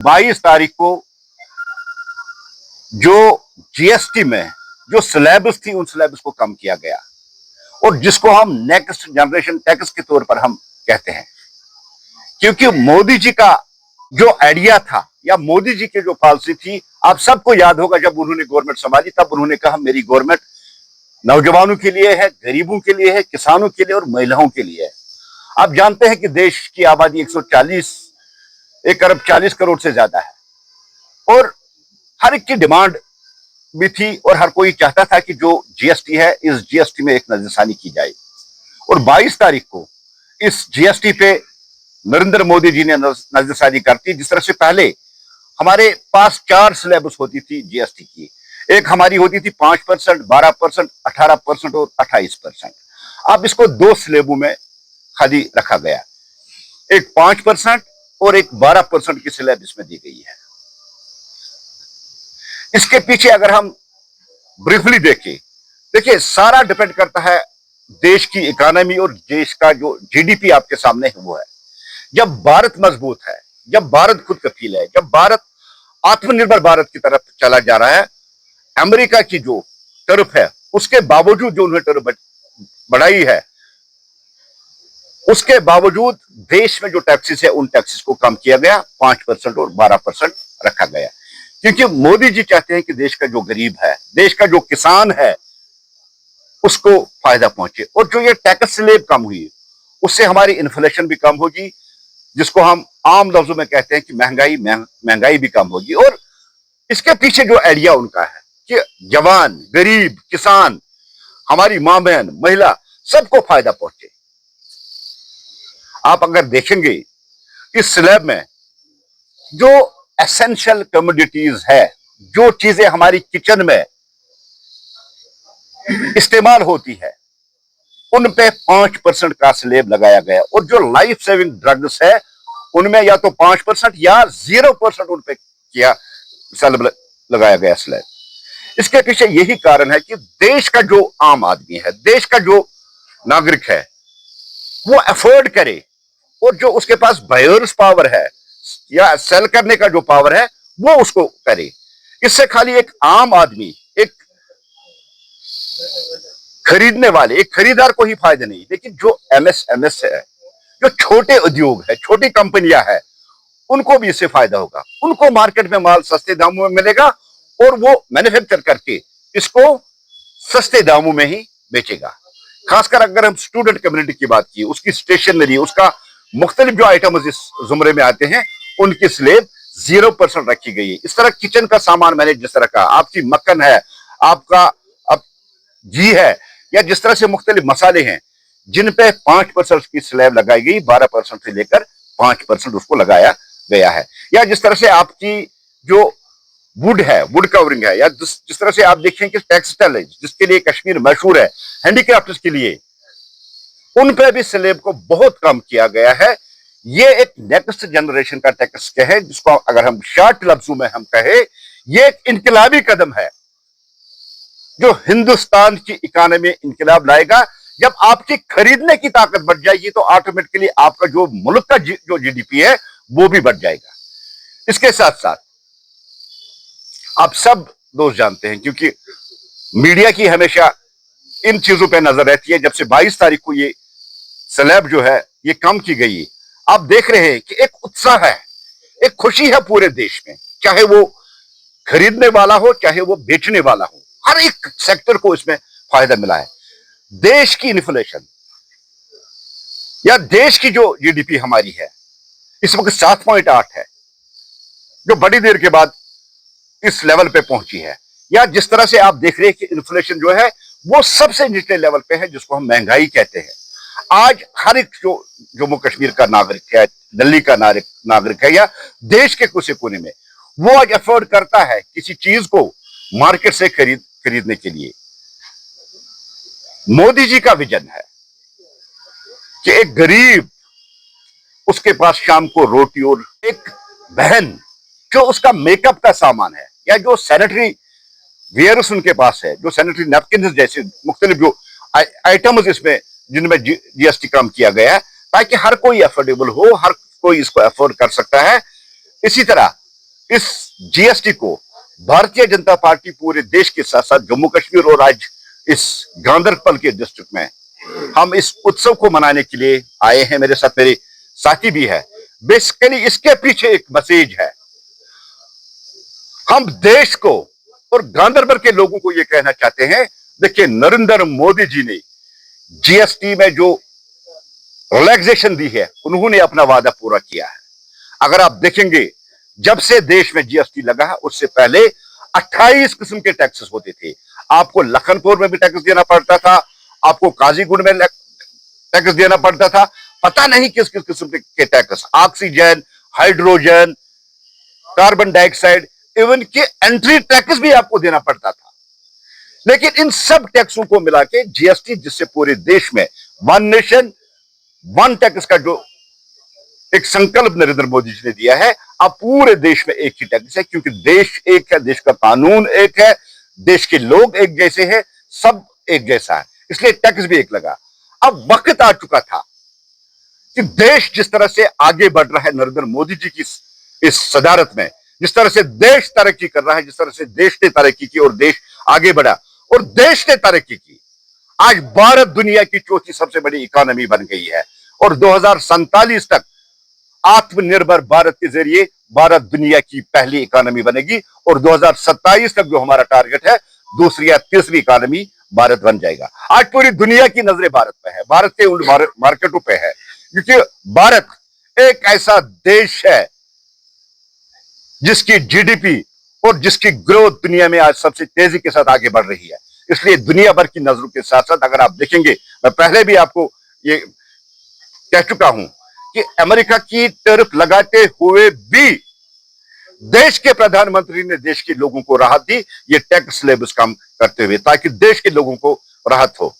22 तारीख को जो जीएसटी में जो स्लैब्स थी उन स्लैब्स को कम किया गया और जिसको हम नेक्स्ट जनरेशन टैक्स के तौर पर हम कहते हैं, क्योंकि मोदी जी का जो आइडिया था या मोदी जी की जो पॉलिसी थी, आप सबको याद होगा जब उन्होंने गवर्नमेंट संभाली तब उन्होंने कहा मेरी गवर्नमेंट नौजवानों के लिए है, गरीबों के लिए है, किसानों के लिए और महिलाओं के लिए है। आप जानते हैं कि देश की आबादी 1 अरब 40 करोड़ से ज्यादा है और हर एक की डिमांड भी थी और हर कोई चाहता था कि जो जीएसटी है इस जीएसटी में एक नजरसानी की जाए। और 22 तारीख को इस जीएसटी पे नरेंद्र मोदी जी ने नजरसानी करती। जिस तरह से पहले हमारे पास 4 स्लैब्स होती थी जीएसटी की, एक हमारी होती थी 5%, 12%, 18% और 28%। अब इसको 2 स्लैबों में खाली रखा गया, एक 5% और एक 12% की स्लैब इसमें दी गई है। इसके पीछे अगर हम ब्रीफली देखिए सारा डिपेंड करता है देश की इकोनॉमी और देश का जो जीडीपी आपके सामने है वो है। जब भारत मजबूत है, जब भारत खुद कफील है, जब भारत आत्मनिर्भर भारत की तरफ चला जा रहा है, अमेरिका की जो टर्फ है उसके बावजूद जो उन्होंने टर्फ बढ़ाई है, उसके बावजूद देश में जो टैक्सेस है उन टैक्सेस को कम किया गया, 5% और 12% रखा गया, क्योंकि मोदी जी चाहते हैं कि देश का जो गरीब है, देश का जो किसान है उसको फायदा पहुंचे। और जो ये टैक्स स्लैब कम हुई उससे हमारी इन्फ्लेशन भी कम होगी, जिसको हम आम लफ्जों में कहते हैं कि महंगाई भी कम होगी। और इसके पीछे जो आइडिया उनका है कि जवान, गरीब, किसान, हमारी मां बहन, महिला सबको फायदा पहुंचे। आप अगर देखेंगे इस स्लैब में जो एसेंशियल कमोडिटीज है, जो चीजें हमारी किचन में इस्तेमाल होती है, उन पे 5% का स्लैब लगाया गया और जो लाइफ सेविंग ड्रग्स है उनमें या तो 5% या 0% उन पे किया स्लैब लगाया गया स्लैब। इसके पीछे यही कारण है कि देश का जो आम आदमी है, देश का जो नागरिक है, वो अफोर्ड करे और जो उसके पास बायर्स पावर है या सेल करने का जो पावर है वो उसको करे। इससे खाली एक आम आदमी, एक खरीदने वाले, एक खरीदार को ही फायदा नहीं, लेकिन जो एमएसएमएस है, जो छोटे उद्योग है, छोटी कंपनियां हैं, उनको भी इससे फायदा होगा। उनको मार्केट में माल सस्ते दामों में मिलेगा और वो मैन्युफैक्चर करके इसको सस्ते दामों में ही बेचेगा। खासकर अगर हम स्टूडेंट कम्युनिटी की बात की, उसकी स्टेशनरी, उसका मुख्तलिफ जो आइटम्स इस जुमरे में आते हैं उनकी स्लैब 0% रखी गई है। इस तरह किचन का सामान मैंने जिस तरह का, आपकी मक्खन है, आपका अब घी है, या जिस तरह से मुख्तलिफ मसाले हैं जिन पे 5% की स्लैब लगाई गई, 12% से लेकर 5% उसको लगाया गया है। या जिस तरह से आपकी जो वुड है, वुड कवरिंग है, या जिस तरह से आप देखें कि टेक्सटाइल है जिसके लिए कश्मीर मशहूर है, हैंडीक्राफ्ट के लिए, उन पे भी स्लैब को बहुत कम किया गया है। ये एक नेक्स्ट जनरेशन का टैक्स है, जिसको अगर हम शॉर्ट लफ्जों में हम कहें, ये एक इनकलाबी कदम है जो हिंदुस्तान की इकोनॉमी में इनकलाब लाएगा। जब आपकी खरीदने की ताकत बढ़ जाएगी तो ऑटोमेटिकली आपका जो मुल्क का जो जीडीपी है वो भी बढ़ जाएगा। इसके साथ साथ आप सब दोस्त जानते हैं, क्योंकि मीडिया की हमेशा इन चीजों पर नजर रहती है, जब से 22 तारीख को ये स्लैब जो है ये कम की गई, आप देख रहे हैं कि एक उत्साह है, एक खुशी है पूरे देश में, चाहे वो खरीदने वाला हो चाहे वो बेचने वाला हो, हर एक सेक्टर को इसमें फायदा मिला है। देश की इन्फ्लेशन या देश की जो जीडीपी हमारी है इस वक्त 7.8 है, जो बड़ी देर के बाद इस लेवल पे पहुंची है। या जिस तरह से आप देख रहे हैं कि इन्फ्लेशन जो है वो सबसे निचले लेवल पे है, जिसको हम महंगाई कहते हैं। आज हर एक जो जम्मू कश्मीर का नागरिक है, दिल्ली का नागरिक है, या देश के किसी कोने में, वो आज अफोर्ड करता है किसी चीज को मार्केट से खरीदने के लिए। मोदी जी का विजन है कि एक गरीब, उसके पास शाम को रोटी, और एक बहन जो उसका मेकअप का सामान है या जो सैनिटरी वेयर्स उनके पास है, जो सैनिटरी नैपकिन जैसे मुख्तलिफ जो आइटम्स इसमें जिनमें जीएसटी कम किया गया है, ताकि हर कोई अफोर्डेबल हो, हर कोई इसको अफोर्ड कर सकता है। इसी तरह इस जीएसटी को भारतीय जनता पार्टी पूरे देश के साथ साथ जम्मू कश्मीर और आज इस गांधरबल के डिस्ट्रिक्ट में हम इस उत्सव को मनाने के लिए आए हैं। मेरे साथ मेरे साथी भी है। बेसिकली इसके पीछे एक मैसेज है। हम देश को और गांधरबल के लोगों को यह कहना चाहते हैं, देखिए नरेंद्र मोदी जी ने जीएसटी में जो रिलैक्सेशन दी है, उन्होंने अपना वादा पूरा किया है। अगर आप देखेंगे, जब से देश में जीएसटी लगा है उससे पहले 28 किस्म के टैक्सेस होते थे। आपको लखनपुर में भी टैक्स देना पड़ता था, आपको काजीगुंड में टैक्स देना पड़ता था, पता नहीं किस किस किस्म के tax, oxygen, hydrogen, carbon dioxide, even के एंट्री टैक्स भी आपको देना पड़ता था। लेकिन इन सब टैक्सों को मिला के जीएसटी, जिससे पूरे देश में वन नेशन वन टैक्स का जो एक संकल्प नरेंद्र मोदी जी ने दिया है, अब पूरे देश में एक ही टैक्स है, क्योंकि देश एक है, देश का कानून एक है, देश के लोग एक जैसे हैं, सब एक जैसा है, इसलिए टैक्स भी एक लगा। अब वक्त आ चुका था कि देश जिस तरह से आगे बढ़ रहा है नरेंद्र मोदी जी की इस सदारत में, जिस तरह से देश तरक्की कर रहा है, जिस तरह से देश ने तरक्की की और देश आगे बढ़ा और देश ने तरक्की की, आज भारत दुनिया की चौथी सबसे बड़ी इकोनॉमी बन गई है और 2047 तक आत्मनिर्भर भारत के जरिए भारत दुनिया की पहली इकोनॉमी बनेगी और 2027 तक जो हमारा टारगेट है, दूसरी या तीसरी इकोनॉमी भारत बन जाएगा। आज पूरी दुनिया की नजरें भारत पे है, भारत के उन मार्केटों पे है, क्योंकि भारत एक ऐसा देश है जिसकी जीडीपी और जिसकी ग्रोथ दुनिया में आज सबसे तेजी के साथ आगे बढ़ रही है। इसलिए दुनिया भर की नजरों के साथ साथ अगर आप देखेंगे, मैं पहले भी आपको ये कह चुका हूं कि अमेरिका की टैरिफ लगाते हुए भी देश के प्रधानमंत्री ने देश के लोगों को राहत दी, ये टैक्स स्लैब्स काम करते हुए, ताकि देश के लोगों को राहत हो।